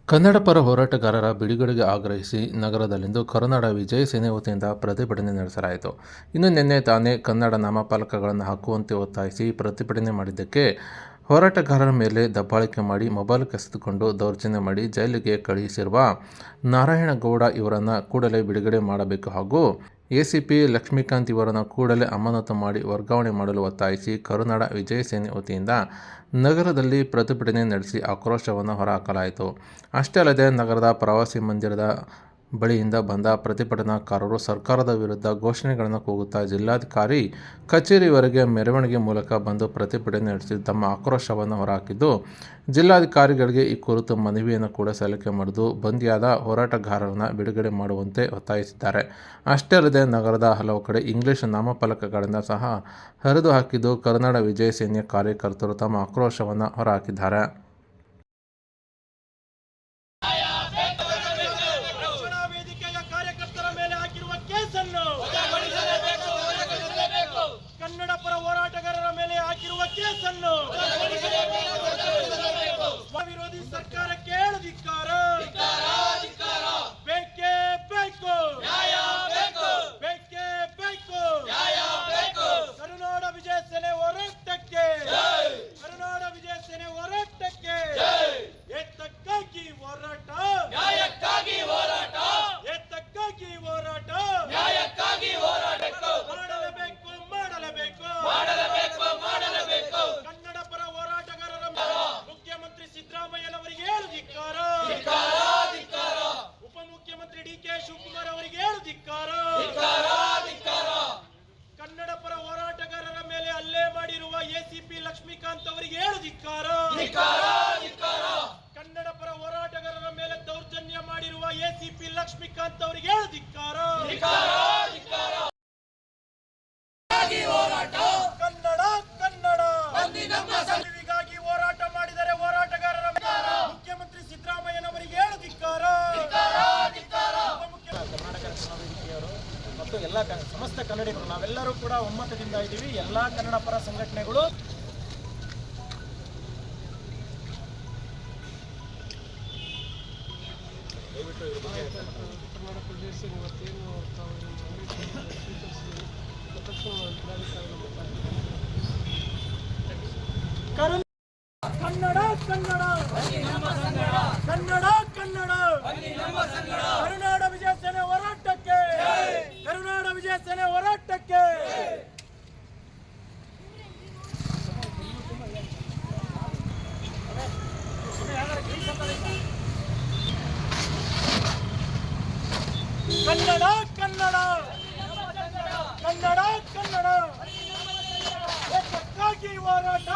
ಕನ್ನಡ ಪರ ಹೋರಾಟಗಾರರ ಬಿಡುಗಡೆಗೆ ಆಗ್ರಹಿಸಿ ನಗರದಲ್ಲಿಂದು ಕರುನಾಡ ವಿಜಯ ಸೇನೆ ವತಿಯಿಂದ ಪ್ರತಿಭಟನೆ ನಡೆಸಲಾಯಿತು. ಇನ್ನು ನಿನ್ನೆ ತಾನೇ ಕನ್ನಡ ನಾಮಫಲಕಗಳನ್ನು ಹಾಕುವಂತೆ ಒತ್ತಾಯಿಸಿ ಪ್ರತಿಭಟನೆ ಮಾಡಿದ್ದಕ್ಕೆ ಹೋರಾಟಗಾರರ ಮೇಲೆ ದಬ್ಬಾಳಿಕೆ ಮಾಡಿ ಮೊಬೈಲ್ ಕಸಿದುಕೊಂಡು ದೌರ್ಜನ್ಯ ಮಾಡಿ ಜೈಲಿಗೆ ಕಳುಹಿಸಿರುವ ನಾರಾಯಣಗೌಡ ಇವರನ್ನು ಕೂಡಲೇ ಬಿಡುಗಡೆ ಮಾಡಬೇಕು ಹಾಗೂ ಎಸಿಪಿ ಲಕ್ಷ್ಮೀಕಾಂತ್ ಇವರನ್ನು ಕೂಡಲೇ ಅಮಾನತು ಮಾಡಿ ವರ್ಗಾವಣೆ ಮಾಡಲು ಒತ್ತಾಯಿಸಿ ಕರುನಾಡ ವಿಜಯ ಸೇನೆ ವತಿಯಿಂದ ನಗರದಲ್ಲಿ ಪ್ರತಿಭಟನೆ ನಡೆಸಿ ಆಕ್ರೋಶವನ್ನು ಹೊರಹಾಕಲಾಯಿತು. ಅಷ್ಟೇ ಅಲ್ಲದೆ ನಗರದ ಪ್ರವಾಸಿ ಮಂದಿರದ ಬಳಿಯಿಂದ ಬಂದ ಪ್ರತಿಭಟನಾಕಾರರು ಸರ್ಕಾರದ ವಿರುದ್ಧ ಘೋಷಣೆಗಳನ್ನು ಕೂಗುತ್ತಾ ಜಿಲ್ಲಾಧಿಕಾರಿ ಕಚೇರಿವರೆಗೆ ಮೆರವಣಿಗೆ ಮೂಲಕ ಬಂದು ಪ್ರತಿಭಟನೆ ನಡೆಸಿ ತಮ್ಮ ಆಕ್ರೋಶವನ್ನು ಹೊರಹಾಕಿದ್ದು, ಜಿಲ್ಲಾಧಿಕಾರಿಗಳಿಗೆ ಈ ಕುರಿತು ಮನವಿಯನ್ನು ಕೂಡ ಸಲ್ಲಿಕೆ ಮಾಡಿದ್ದು ಬಂಧಿಯಾದ ಹೋರಾಟಗಾರರನ್ನು ಬಿಡುಗಡೆ ಮಾಡುವಂತೆ ಒತ್ತಾಯಿಸಿದ್ದಾರೆ. ಅಷ್ಟೇ ಅಲ್ಲದೆ ನಗರದ ಹಲವು ಕಡೆ ಇಂಗ್ಲಿಷ್ ನಾಮಫಲಕಗಳನ್ನು ಸಹ ಹರಿದು ಹಾಕಿದ್ದು ಕರುನಾಡ ವಿಜಯ ಸೇನೆಯ ಕಾರ್ಯಕರ್ತರು ತಮ್ಮ ಆಕ್ರೋಶವನ್ನು ಹೊರಹಾಕಿದ್ದಾರೆ. ಕನ್ನಡ ಪರ ಹೋರಾಟಗಾರರ ಮೇಲೆ ಹಾಕಿರುವ ಕೇಸನ್ನು ವಿರೋಧಿ ಸರ್ಕಾರಕ್ಕೆ ಧಿಕ್ಕಾರ. ಬೇಕೇ ಬೇಕು, ಬೇಕೇ ಬೇಕು. ಕರುನಾಡ ವಿಜಯ ಸೇನೆ ಹೋರಾಟಕ್ಕೆ, ಕರುನಾಡ ವಿಜಯ ಸೇನೆ ಹೋರಾಟಕ್ಕೆ ಏತಕ್ಕಾಗಿ ಹೋರಾಟ, ನ್ಯಾಯಕ್ಕಾಗಿ ಹೋರಾಟ, ಏತಕ್ಕಾಗಿ ಹೋರಾಟ, ನ್ಯಾಯಕ್ಕಾಗಿ ಹೋರಾಟ ಮಾಡಲೇಬೇಕು, ಮಾಡಲೇಬೇಕು, ಮಾಡಲೇಬೇಕು, ಮಾಡಲೇಬೇಕು. ಕನ್ನಡ ಪರ ಹೋರಾಟಗಾರರ ಮುಖ್ಯಮಂತ್ರಿ ಸಿದ್ದರಾಮಯ್ಯನವರಿಗೆ ಧಿಕ್ಕಾರ, ಉಪಮುಖ್ಯಮಂತ್ರಿ ಡಿಕೆ ಶಿವಕುಮಾರ್ ಅವರಿಗೆ ಧಿಕ್ಕಾರ. ಕನ್ನಡ ಪರ ಹೋರಾಟಗಾರರ ಮೇಲೆ ಹಲ್ಲೆ ಮಾಡಿರುವ ಎಸಿಪಿ ಲಕ್ಷ್ಮೀಕಾಂತ್ ಅವರಿಗೆ ಧಿಕ್ಕಾರ. ಕನ್ನಡ ಪರ ಹೋರಾಟಗಾರರ ಮೇಲೆ ದೌರ್ಜನ್ಯ ಮಾಡಿರುವ ಎಸಿಪಿ ಲಕ್ಷ್ಮೀಕಾಂತ್ ಅವರಿಗೆ ಧಿಕ್ಕಾರ. ಕನ್ನಡ ಕನ್ನಡ ಗಾಗಿ ಹೋರಾಟ ಮಾಡಿದರೆ ಹೋರಾಟಗಾರರ ಮುಖ್ಯಮಂತ್ರಿ ಸಿದ್ದರಾಮಯ್ಯನವರಿಗೆ ಧಿಕ್ಕಾರ. ಕರ್ನಾಟಕ ರಕ್ಷಣಾ ವೇದಿಕೆಯವರು ಮತ್ತು ಎಲ್ಲ ಸಮಸ್ತ ಕನ್ನಡಿಗರು ನಾವೆಲ್ಲರೂ ಕೂಡ ಒಮ್ಮತದಿಂದ ಇದ್ದೀವಿ. ಎಲ್ಲ ಕನ್ನಡ ಪರ ಸಂಘಟನೆಗಳು ಕನ್ನಡ ಕನ್ನಡ ಕನ್ನಡ ಕನ್ನಡ ಕರುನಾಡ ವಿಜಯ ಸೇನೆ ಹೋರಾಟಕ್ಕೆ, ಕರುನಾಡ ವಿಜಯ ಸೇನೆ ಹೋರಾಟಕ್ಕೆ. ಕನ್ನಡ ಕನ್ನಡ ಕನ್ನಡ ಕನ್ನಡ ಏತಕ್ಕಾಗಿ ಹೋರಾಟ,